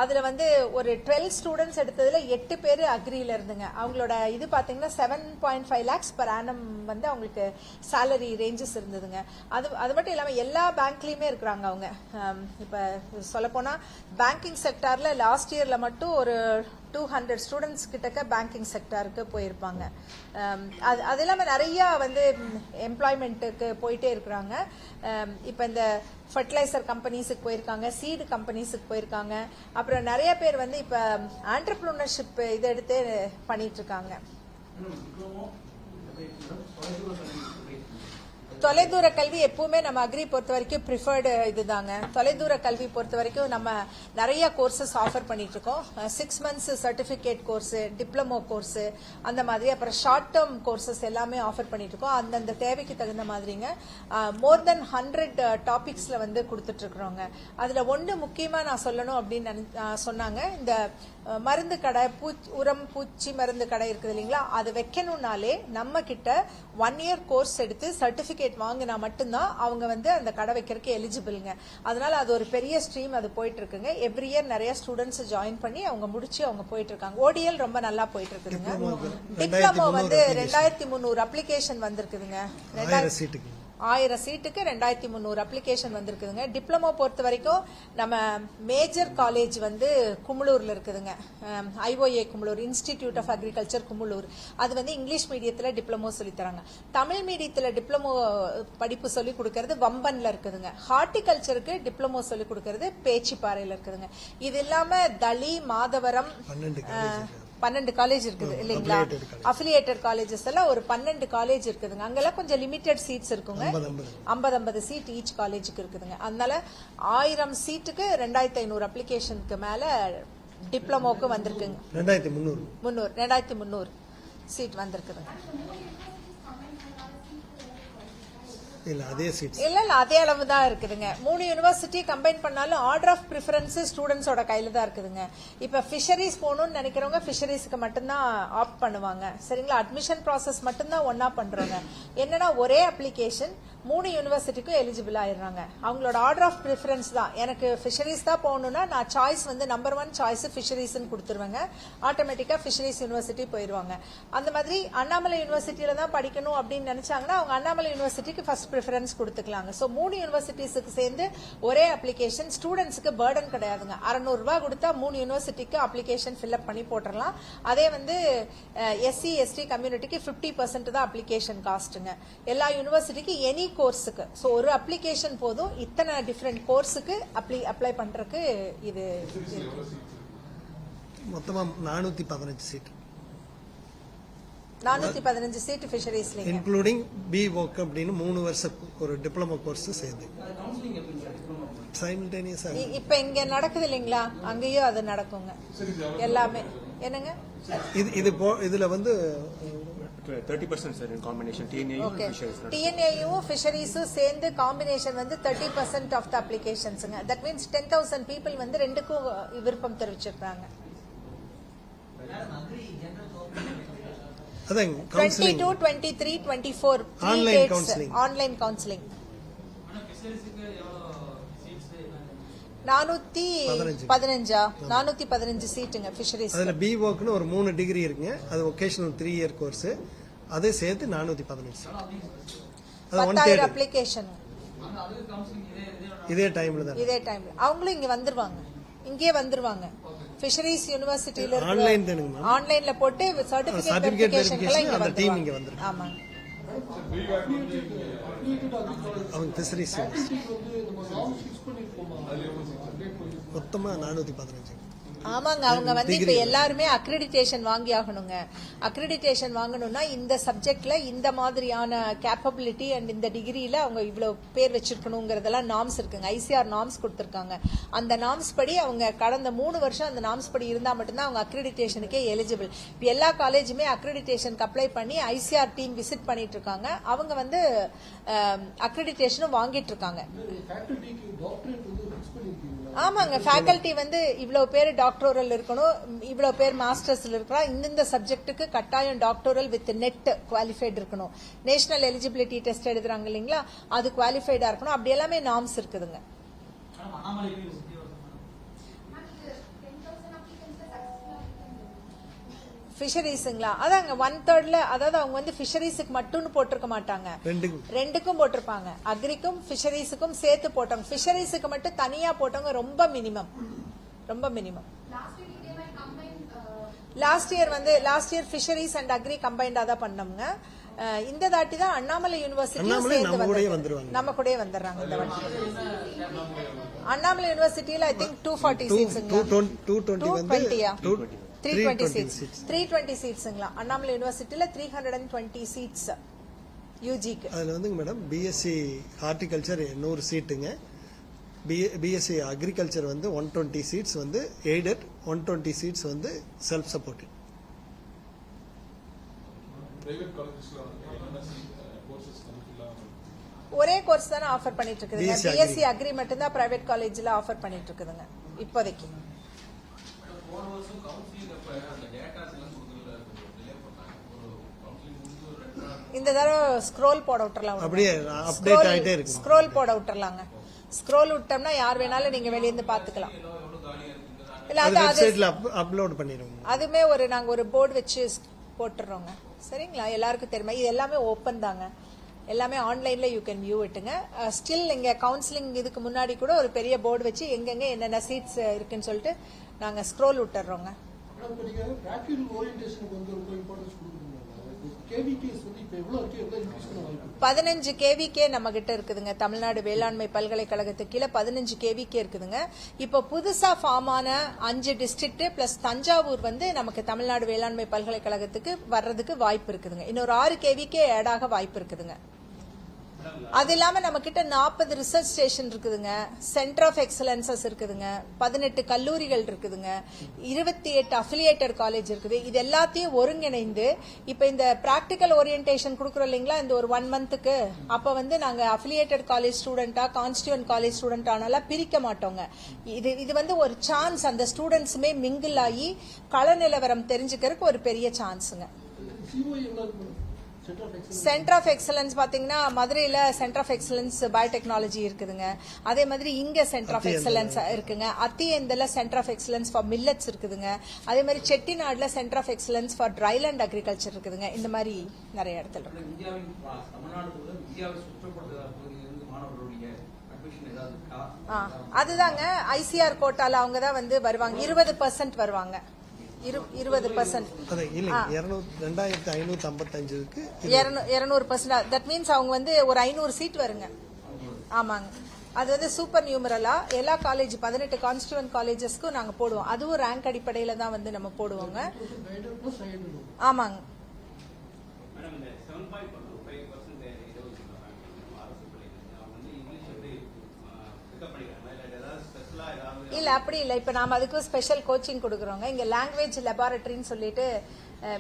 S1: அதுல வந்து ஒரு 12 ஸ்டூடெண்ட்ஸ் எடுத்ததுல 8 பேர் அக்ரியில இருந்துங்க. அவங்களோட இது பாத்தீங்கன்னா 7.5 lakhs per annum வந்து அவங்களுக்கு salary ரேஞ்சஸ் இருந்ததுங்க. அது மட்டும் இல்லாம எல்லா பேங்க்லயுமே இருக்கிறாங்க அவங்க. இப்ப சொல்ல போனா பேங்கிங் செக்டார்ல லாஸ்ட் இயர்ல மட்டும் ஒரு 200 ஸ்டூடெண்ட்ஸ் கிட்டக்க பேங்கிங் செக்டருக்கு போயிருப்பாங்க. அது இல்லாம நிறைய வந்து எம்ப்ளாய்மெண்ட்டுக்கு போயிட்டே இருக்கிறாங்க. இப்ப இந்த ஃபர்டிலைசர் கம்பெனிஸுக்கு போயிருக்காங்க, சீடு கம்பெனிஸுக்கு போயிருக்காங்க. அப்புறம் நிறைய பேர் வந்து இப்ப ஆண்டர்பிரினர்ஷிப் இதை எடுத்து பண்ணிட்டு இருக்காங்க. தொலைதூர கல்வி எப்பவுமே நம்ம அக்ரி பொறுத்த வரைக்கும் ப்ரிஃபர்டு இதுதாங்க. தொலைதூர கல்வி பொறுத்த வரைக்கும் நம்ம நிறைய கோர்சஸ் ஆஃபர் பண்ணிட்டு இருக்கோம். 6 months certificate course, diploma course, அந்த மாதிரி அப்புறம் ஷார்ட் டேர்ம் கோர்சஸ் எல்லாமே ஆஃபர் பண்ணிட்டு இருக்கோம். அந்தந்த தேவைக்கு தகுந்த மாதிரிங்க. மோர் தென் 100 டாபிக்ஸ்ல வந்து கொடுத்துட்டு இருக்கிறோங்க. அதுல ஒன்று முக்கியமா நான் சொல்லணும் அப்படின்னு சொன்னாங்க. இந்த மருந்து கடை, உரம் பூச்சி மருந்து கடை இருக்குது இல்லைங்களா, அது வைக்கணும்னாலே நம்ம கிட்ட 1 year கோர்ஸ் எடுத்து சர்டிபிகேட் வாங்கினா மட்டும்தான் அவங்க வந்து அந்த கடை வைக்கிறதுக்கு எலிஜிபிள்ங்க. அதனால அது ஒரு பெரிய ஸ்ட்ரீம் அது போயிட்டு இருக்குங்க. எவ்ரி இயர் நிறைய ஸ்டூடெண்ட்ஸ் ஜாயின் பண்ணி அவங்க முடிச்சு அவங்க போயிட்டு இருக்காங்க. ஓடிஎல் ரொம்ப நல்லா போயிட்டு இருக்குதுங்க. டிப்ளமோ வந்து 2300 அப்ளிகேஷன் வந்திருக்குதுங்க. 1000 சீட்டுக்கு 2300 அப்ளிகேஷன் வந்திருக்குதுங்க. டிப்ளமோ பொறுத்த வரைக்கும் நம்ம மேஜர் காலேஜ் வந்து குமுளூர்ல இருக்குதுங்க. IOA Kumulur, institute of agriculture Kumulur. அது வந்து இங்கிலீஷ் மீடியத்துல டிப்ளமோ சொல்லி தராங்க. தமிழ் மீடியத்துல டிப்ளமோ படிப்பு சொல்லி கொடுக்கறது வம்பன்ல இருக்குதுங்க. ஹார்டிகல்ச்சருக்கு டிப்ளமோ சொல்லி கொடுக்கறது பேச்சிப்பாறையில இருக்குதுங்க. இது இல்லாம தளி, மாதவரம் 12 காலேஜ் இருக்குது இல்லைங்களா. அஃபிலியேட்டட் காலேஜஸ் எல்லாம் ஒரு 12 காலேஜ் இருக்குதுங்க. அங்கெல்லாம் கொஞ்சம் லிமிடெட் சீட்ஸ் இருக்குங்க. 50 சீட் ஈச் காலேஜுக்கு இருக்குதுங்க. அதனால 1000 சீட்டுக்கு 2500 அப்ளிகேஷனுக்கு மேல டிப்ளமோக்கு வந்திருக்குங்க. 2300 சீட் வந்திருக்குதுங்க. இல்ல அதே அளவு தான் இருக்குதுங்க. 3 யூனிவர்சிட்டி கம்பைன் பண்ணாலும் ஆர்டர் ஆஃப் பிரிஃபரன்ஸ் ஸ்டூடெண்ட்ஸோட கையில தான் இருக்குதுங்க. இப்ப ஃபிஷரிஸ் போகணும்னு நினைக்கிறவங்க ஃபிஷரிஸ்க்கு மட்டும்தான் ஆப்ட் பண்ணுவாங்க. சரிங்களா. அட்மிஷன் ப்ராசஸ் மட்டும்தான் ஒன்னா பண்றோங்க. என்னன்னா ஒரே அப்ளிகேஷன் 3 யூனிவர்சிட்டிக்கும் எலிஜிபிள் ஆயிடுறாங்க. அவங்களோட ஆர்டர் ஆஃப் பிரிஃபரன்ஸ் தான். எனக்கு ஃபிஷரிஸ் தான் போகணும்னா நான் சாய்ஸ் வந்து நம்பர் 1 சாய்ஸ் ஃபிஷரிஸ்ன்னு கொடுத்துருவாங்க. ஆட்டோமேட்டிக்கா ஃபிஷரிஸ் யூனிவர்சிட்டி போயிருவாங்க. அந்த மாதிரி அண்ணாமலை யூனிவர்சிட்டியில தான் படிக்கணும் அப்படின்னு நினைச்சாங்கன்னா அவங்க அண்ணாமலை யூனிவர்சிட்டிக்கு ஃபர்ஸ்ட் ப்ரிஃபரன்ஸ் கொடுத்துக்கலாங்க. சோ 3 யூனிவர்சிட்டிஸ்க்கு சேர்ந்து ஒரே அப்ளிகேஷன். ஸ்டூடெண்ட்ஸ்க்கு பர்டன் கிடையாதுங்க. 600 ரூபாய் கொடுத்தா 3 யூனிவர்சிட்டிக்கு அப்ளிகேஷன் ஃபில் அப் பண்ணி போட்டுடலாம். அதே வந்து SC ST கம்யூனிட்டிக்கு 50% தான் அப்ளிகேஷன் காஸ்ட்டுங்க. எல்லா யூனிவர்சிட்டிக்கு எனி கோர்ஸுக்கு. சோ ஒரு அப்ளிகேஷன் போதும் இத்தனை டிஃபரெண்ட் கோர்ஸுக்கு அப்ளை பண்றதுக்கு. இது
S2: மொத்தமா 415 சீட்.
S1: 415 சீட் ஃபிஷரிஸ்ல
S2: இன்க்ளூடிங் BVOC அப்படின்னு 3 வருஷம் ஒரு டிப்ளமோ கோர்ஸ் சேர்ந்து சைமல்டேனியஸா
S1: இப்ப இங்க நடக்குது இல்லீங்களா, அங்கேயும் அது நடக்குங்க எல்லாமே. என்னங்க
S2: இதுல வந்து
S3: 30% சார் இன் காம்பினேஷன்
S1: TNAயும் ஃபிஷரிஸும் சேர்ந்து காம்பினேஷன் வந்து 30% ஆஃப் தி அப்ளிகேஷன்ஸ்ங்க. தட் மீன்ஸ் 10,000 பீப்பிள் வந்து ரெண்டுக்கும் விருப்பம் தெரிவிச்சிருக்காங்க. 22, 23, 24 ஆன்லைன் கவுன்சிலிங். 415 சீட்டுங்க ஃபிஷரிஸ்.
S2: அதுல BVOCனு ஒரு 3 டிகிரி இருக்குங்க. அது வொகேஷனல் 3 இயர் கோர்ஸ். அதே சேர்த்து 415 சீட்.
S1: 10,000 அப்ளிகேஷன்.
S2: இதே டைம்ல
S1: அவங்களும் இங்க வந்துருவாங்க. இங்கே வந்துருவாங்க. ஃபிஷரிஸ் யூனிவர்சிட்டில இருக்கு.
S2: ஆன்லைன் தானுங்க.
S1: ஆன்லைன்ல போட்டு சர்டிபிகேட் வெரிஃபிகேஷன்ல இங்க
S2: அந்த டீம் இங்க வந்துரும்.
S1: ஆமா.
S2: அவங்க ஃபிஷரிஸ் மொத்தமா 415.
S1: ஆமாங்க. அவங்க வந்து இப்ப எல்லாருமே அக்ரிடிடேஷன் வாங்கி ஆகணுங்க. அக்ரிடிடேஷன் வாங்கணும்னா இந்த சப்ஜெக்ட்ல இந்த மாதிரியான கேப்பபிலிட்டி அண்ட் இந்த டிகிரியில அவங்க இவ்வளவு பேர் வச்சிருக்கணுங்கிறதெல்லாம் நார்ம்ஸ் இருக்குங்க. ICR நார்ம்ஸ் கொடுத்திருக்காங்க. அந்த நார்ம்ஸ் படி அவங்க கடந்த 3 வருஷம் அந்த நார்ம்ஸ் படி இருந்தா மட்டும்தான் அவங்க அக்ரிடிடேஷனுக்கே எலிஜிபிள். இப்ப எல்லா காலேஜுமே அக்ரிடிடேஷனுக்கு அப்ளை பண்ணி ICR டீம் விசிட் பண்ணிட்டு இருக்காங்க. அவங்க வந்து அக்ரிடிடேஷனும் வாங்கிட்டு இருக்காங்க. ஆமாங்க. ஃபேக்கல்டி வந்து இவ்வளவு பேர் டாக்டோரல் இருக்கணும், இவ்வளவு பேர் மாஸ்டர்ஸ்ல இருக்கணும், இந்த சப்ஜெக்ட்டுக்கு கட்டாயம் டாக்டோரல் வித் நெட் குவாலிஃபைடு இருக்கணும். நேஷனல் எலிஜிபிலிட்டி டெஸ்ட் எழுதுறாங்க இல்லீங்களா, அது குவாலிஃபைடா இருக்கணும். அப்படி எல்லாமே நார்ம்ஸ் இருக்குதுங்க. ஃபிஷரிஸ்ங்களா, அதாங்க 1/3 அதாவது அவங்க வந்து ஃபிஷரிஸுக்கு மட்டும் போட்டிருக்க மாட்டாங்க, ரெண்டுக்கும் போட்டிருப்பாங்க. அக்ரிக்கும் ஃபிஷரிஸுக்கும் சேர்த்து போட்டவங்க. ஃபிஷரிஸுக்கு மட்டும் தனியா போட்டவங்க ரொம்ப minimum. Last year fisheries and agri கம்பைண்டா தான் பண்ணோம்ங்க. இந்த தாட்டி தான் அண்ணாமலை யூனிவர்சிட்டியும் சேர்த்து நம்ம கூட வந்துடுறாங்க. இந்த வாட்டி அண்ணாமலை யூனிவர்சிட்டியில ஐ திங்க் 240 சீட்ஸ்ங்க. 320 சீட்ஸ்ங்களா. அண்ணாமலை யூனிவர்சிட்டியில 320 சீட்ஸ். யூஜிக்கு.
S2: அதில் வந்துங்க மேடம் பிஎஸ்சி ஹார்டிகல்ச்சர் 100 சீட்டுங்க, பிஎஸ்சி அக்ரிகல்ச்சர் வந்து 120 சீட்ஸ் வந்து எய்டட், 120 சீட்ஸ் வந்து செல்ஃப் சப்போர்ட்டட்.
S1: ஒரே கோர்ஸ் தானே ஆஃபர் பண்ணிட்டு இருக்குதுங்க. பிஎஸ்சி அக்ரி மட்டும் தான் பிரைவேட் காலேஜ்ல ஆஃபர் பண்ணிட்டு இருக்குதுங்க இப்போதைக்கு. இந்த தடவை ஸ்க்ரோல் போட விட்டுறலாம்.
S2: அப்படியே அப்டேட் ஆயிட்டே இருக்கு.
S1: ஸ்க்ரோல் போட விட்டுறலாங்க. ஸ்க்ரோல் விட்டோம்னா யார் வேணாலும் நீங்க வெளிய இருந்து பாத்துக்கலாம். இல்ல அது
S2: வெப்சைட்ல அப்லோட் பண்ணிடுவோம்.
S1: அதுமே நாங்க ஒரு போர்டு வச்சு போட்டுறோங்க. சரிங்களா? எல்லாருக்கும் தெரியுமா? இது எல்லாமே ஓபன் தாங்க. எல்லாமே ஆன்லைன்ல யூ கேன் வியூ இட்டுங்க. ஸ்டில் இங்க கவுன்சிலிங் இதுக்கு முன்னாடி கூட ஒரு பெரிய போர்டு வச்சு எங்கெங்க என்னென்ன சீட்ஸ் இருக்குன்னு சொல்லிட்டு நாங்க ஸ்க்ரோல் விட்டுறோங்க. 15 கேவிகே நம்ம கிட்ட இருக்குதுங்க. தமிழ்நாடு வேளாண்மை பல்கலைக்கழகத்துக்கு கீழே 15 கேவிகே இருக்குதுங்க. இப்போ புதுசா ஃபார்ம் ஆன 5 டிஸ்ட்ரிக்ட் பிளஸ் தஞ்சாவூர் வந்து நமக்கு தமிழ்நாடு வேளாண்மை பல்கலைக்கழகத்துக்கு வர்றதுக்கு வாய்ப்பு இருக்குதுங்க. இன்னொரு 6 கேவிகே ஆட் ஆக வாய்ப்பு இருக்குதுங்க. அது இல்லாம நம்ம கிட்ட 40 ரிசர்ச் ஸ்டேஷன் இருக்குதுங்க, சென்டர் ஆஃப் எக்ஸலன்சஸ் இருக்குதுங்க, 18 கல்லூரிகள் இருக்குதுங்க, 28 அஃபிலியேட்டட் காலேஜ் இருக்குது. இது எல்லாத்தையும் ஒருங்கிணைந்து இப்ப இந்த பிராக்டிக்கல் ஓரியன்டேஷன் கொடுக்குறோம் இல்லைங்களா, இந்த ஒரு 1 மந்த்துக்கு, அப்ப வந்து நாங்க அஃபிலியேட்டட் காலேஜ் ஸ்டூடெண்டா கான்ஸ்டியூவன்ட் காலேஜ் ஸ்டூடெண்ட் ஆனாலும் பிரிக்க மாட்டோங்க. இது வந்து ஒரு சான்ஸ், அந்த ஸ்டூடெண்ட்ஸுமே மிங்கிள் ஆகி கள நிலவரம் தெரிஞ்சுக்கிறதுக்கு ஒரு பெரிய சான்ஸுங்க. சென்டர் ஆஃப் எக்ஸலன்ஸ் பாத்தீங்கன்னா மதுரையில சென்டர் ஆஃப் எக்ஸலன்ஸ் பயோடெக்னாலஜி இருக்குதுங்க. அதே மாதிரி இங்க சென்டர் ஆஃப் எக்ஸலன்ஸ் இருக்குங்க. அத்தியந்தல centre of excellence for millets இருக்குதுங்க. அதே மாதிரி செட்டிநாடுல centre of excellence for dryland agriculture இருக்குதுங்க. இந்த மாதிரி நிறைய இடத்துல இருக்கு. அதுதாங்க ஐசிஆர் கோட்டால அவங்க தான் வந்து வருவாங்க. 20% வருவாங்க. 20%. 200%. தட் மீன்ஸ் அவங்க வந்து ஒரு 500 சீட் வருங்க. ஆமாங்க. அது வந்து சூப்பர் நியூமரலா எல்லா காலேஜ் 18 கான்ஸ்டியூவன்ட் காலேஜஸ்க்கும் நாங்க போடுவோம். அதுவும் ரேங்க் அடிப்படையில தான் வந்து நம்ம போடுவோங்க. ஆமாங்க. இல்ல அப்படி இல்ல. இப்ப நாம அதுக்கு ஸ்பெஷல் கோச்சிங் கொடுக்கறோங்க. இங்க லாங்குவேஜ் லெபார்டரின்னு சொல்லிட்டு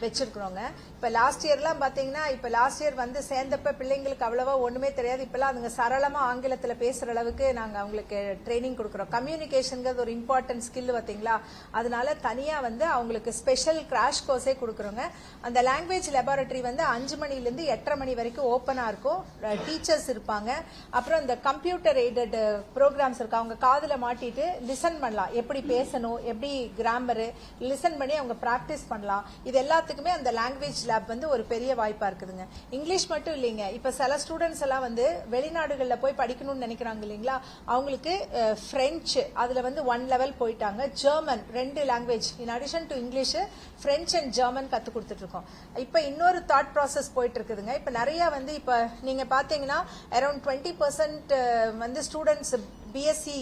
S1: வச்சிருக்கிறோங்க. இப்ப லாஸ்ட் இயர்லாம் பாத்தீங்கன்னா, இப்ப லாஸ்ட் இயர் வந்து சேர்ந்தப்ப பிள்ளைங்களுக்கு அவ்வளவா ஒண்ணுமே தெரியாது. இப்பெல்லாம் அதுங்க சரளமா ஆங்கிலத்துல பேசுற அளவுக்கு நாங்க அவங்களுக்கு ட்ரைனிங் கொடுக்கறோம். கம்யூனிகேஷன்ங்கிறது ஒரு இம்பார்ட்டன்ட் ஸ்கில் பாத்தீங்களா, அதனால தனியா வந்து அவங்களுக்கு ஸ்பெஷல் கிராஷ் கோர்ஸே கொடுக்கறோங்க. அந்த லாங்குவேஜ் லெபார்டரி வந்து 5 மணில இருந்து 8:30 மணி வரைக்கும் ஓபனா இருக்கும். டீச்சர்ஸ் இருப்பாங்க. அப்புறம் இந்த கம்ப்யூட்டர் எய்டட் ப்ரோக்ராம்ஸ் இருக்கு. அவங்க காதுல மாட்டிட்டு லிசன் பண்ணலாம், எப்படி பேசணும், எப்படி கிராமர் லிசன் பண்ணி அவங்க பிராக்டிஸ் பண்ணலாம். இது எல்லாத்துக்குமே அந்த லாங்குவேஜ் லேப் வந்து ஒரு பெரிய வாய்ப்பா இருக்குதுங்க. இங்கிலீஷ் மட்டும் இல்லைங்க. இப்ப சில ஸ்டூடெண்ட்ஸ் எல்லாம் வந்து வெளிநாடுகள்ல போய் படிக்கணும்னு நினைக்கிறாங்க இல்லைங்களா, அவங்களுக்கு பிரெஞ்சு அதுல வந்து 1 லெவல் போயிட்டாங்க. German 2 language in addition to English, French and German கத்து கொடுத்துட்டு இருக்கோம். இப்ப இன்னொரு தாட் ப்ராசஸ் போயிட்டு இருக்குதுங்க. இப்ப நிறைய வந்து இப்ப நீங்க பாத்தீங்கன்னா அரௌண்ட் 20% வந்து ஸ்டூடெண்ட்ஸ் பிஎஸ்சி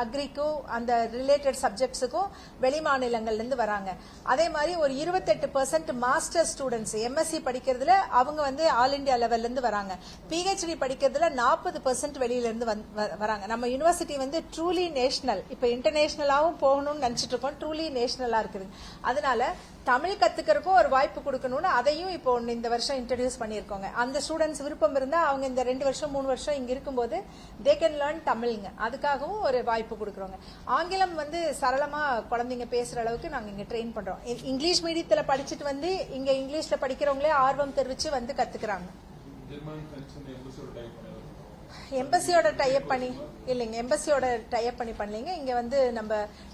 S1: அக்ரிக்கும் அந்த ரிலேட்டட் சப்ஜெக்ட்ஸுக்கும் வெளி மாநிலங்கள்ல இருந்து வராங்க. அதே மாதிரி ஒரு 28% மாஸ்டர் ஸ்டூடெண்ட்ஸ் எம்எஸ்சி படிக்கிறதுல அவங்க வந்து ஆல் இண்டியா லெவல்ல இருந்து வராங்க. பிஹெச்டி படிக்கிறதுல 40% வெளியில இருந்து வராங்க. நம்ம யூனிவர்சிட்டி வந்து ட்ரூலி நேஷனல், இப்ப இன்டர்நேஷனலாவும் போகணும்னு நினைச்சிட்டு இருக்கோம். ட்ரூலி நேஷனலா இருக்குது. அதனால தமிழ் கத்துக்கிறதுக்கும் ஒரு வாய்ப்பு கொடுக்கணும்னு அதையும் இப்போ இந்த வருஷம் இன்ட்ரடியூஸ் பண்ணிருக்கோங்க. அந்த ஸ்டூடெண்ட்ஸ் விருப்பம் இருந்தா அவங்க இந்த 2 வருஷம் 3 வருஷம் இங்க இருக்கும்போது தே கேன் லேர்ன் தமிழ்ங்க. அதுக்காகவும் ஒரு வாய்ப்பு கொடுக்கறோங்க. ஆங்கிலம் வந்து சரளமா குழந்தைங்க பேசுற அளவுக்கு நாங்க இங்க ட்ரெயின் பண்றோம். இங்கிலீஷ் மீடியத்துல படிச்சுட்டு வந்து இங்க இங்கிலீஷ்ல படிக்கிறவங்களே ஆர்வம் தெரிவிச்சு வந்து கத்துக்கிறாங்க. எம்பசியோட டைப் பண்ணி இல்லைங்க, எம்பசியோட டைப் பண்ணி பண்ணலீங்க. இங்க வந்து நம்ம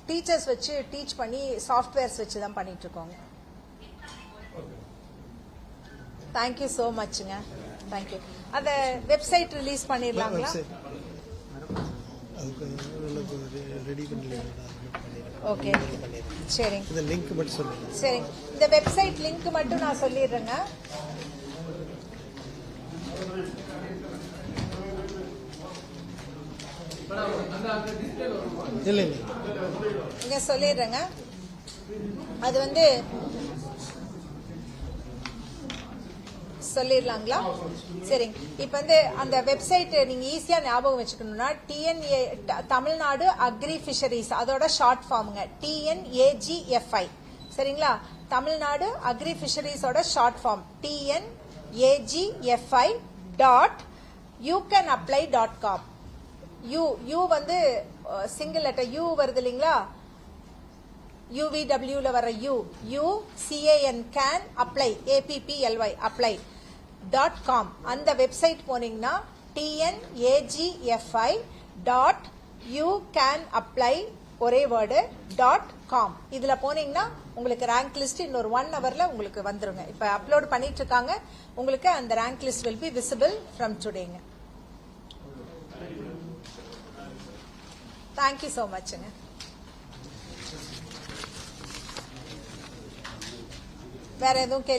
S1: டீச்சர்ஸ் வச்சு டீச் பண்ணி சாஃப்ட்வேர்ஸ் வச்சு தான் பண்ணிட்டு இருக்கோங்க. தேங்க்யூ சோ மச்ங்க. தேங்க்யூ. அந்த வெப்சைட் ரிலீஸ் பண்ணிடலாங்களா? ஓகே சரிங்க.
S2: இந்த லிங்க் மட்டும் சொல்லுங்க.
S1: சரிங்க. இந்த வெப்சைட் லிங்க் மட்டும் நான் சொல்லிடுறேங்க. இங்க சொல்லிடுறேங்க. அது வந்து சொல்லிடலாங்களா? சரிங்க. இப்போ வந்து அந்த வெப்சைட் நீங்க ஈஸியா ஞாபகம் வச்சுக்கணும்னா டிஎன்ஏ தமிழ்நாடு அக்ரி ஃபிஷரிஸ் அதோட ஷார்ட் ஃபார்முங்க TNAGFI. சரிங்களா? தமிழ்நாடு அக்ரி ஃபிஷரிஸோட ஷார்ட் ஃபார்ம் TNAGFI.youcanapply.com. யூ வந்து சிங்கிள் லெட்டர் யூ வருது இல்லைங்களா? UVW ல வர CAN apply APPLY apply.com. அந்த வெப்சைட் போனீங்கன்னா TNAGFI.youcanapply ஒரே வேர்டு .com. இதுல போனீங்கன்னா உங்களுக்கு ரேங்க் லிஸ்ட் இன்னொரு 1 ஹவர்ல உங்களுக்கு வந்துருங்க. இப்ப அப்லோட் பண்ணிட்டு இருக்காங்க. உங்களுக்கு அந்த rank list will be visible from todayங்க. Thank you so muchங்க. வேற எதுவும் கேள்வி